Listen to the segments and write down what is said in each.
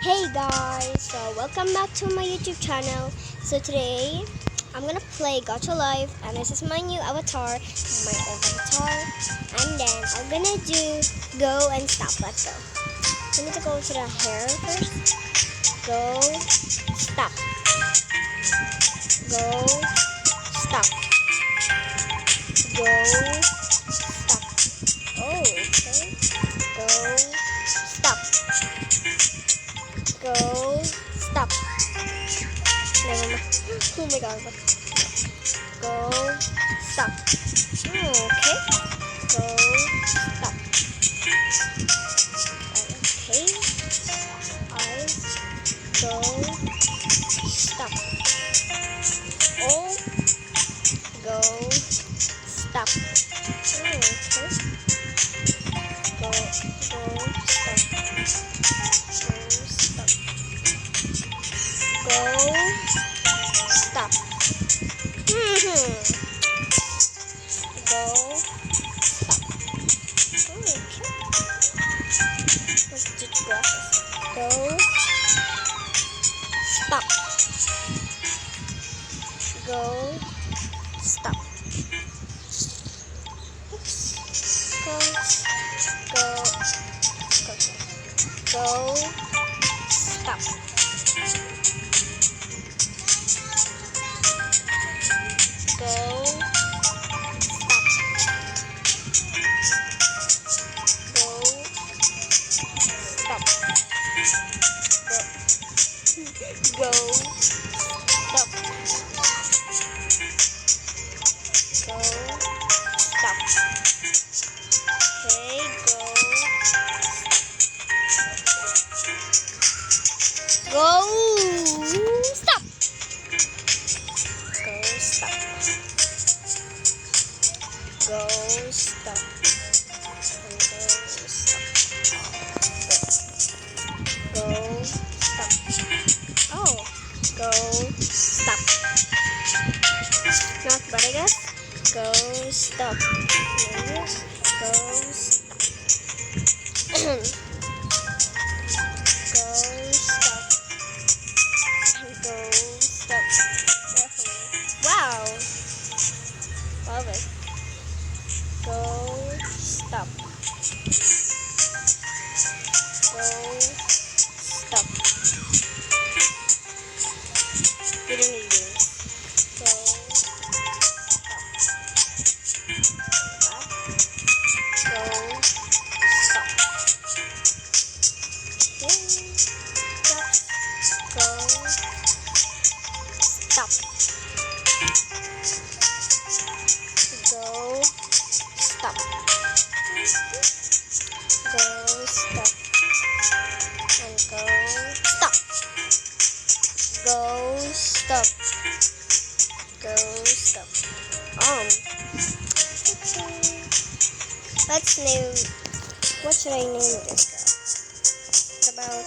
Hey guys, so welcome back to my YouTube channel. So today I'm gonna play Gacha Life, and this is my new avatar, my old avatar. And then I'm gonna do go and stop. Let's go. We need to go to the hair first. Go, stop. Go, stop. Go, stop. Oh, okay. Go, stop. Go, stop. Never mind. Oh my god. Go, stop. Oh, okay. Go, stop. Okay. Eyes. Go, stop. Oh, go, stop. Oh, okay. Go, stop. Go, stop. Go, stop. Okay. Let's do glasses. Go, stop. Go, stop. Oops. Go, go, go, stop. Go, stop. Go, stop. Go, stop. Okay, go, stop. Go, stop. Go, stop. Go, stop. Oh, go, stop. Not bad, I guess. Go, stop. Yes, go, go, stop. Go, stop. Wow. Love it. Go, stop. Go, stop. We don't need this. Go, stop. Go, stop. Okay. Stop. Go, stop. Go, stop. Go, stop. And go, stop. Go, stop. Go, stop. Okay. Let's name, what should I name this girl? What about,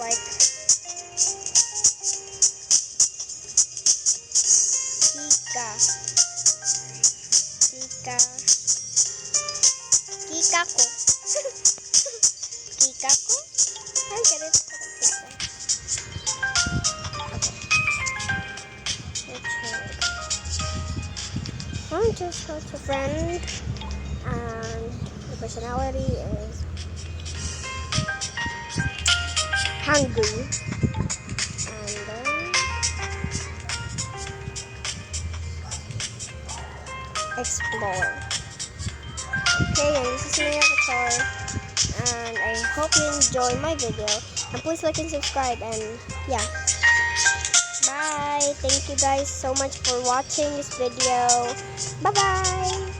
like, Kika. Kika. Kikako. Kikako? I get it. I'm just such a friend, and the personality is hungry, and then explore. Okay, and this is my avatar, and I hope you enjoy my video, and please like and subscribe, and yeah. Bye. Thank you guys so much for watching this video. Bye bye.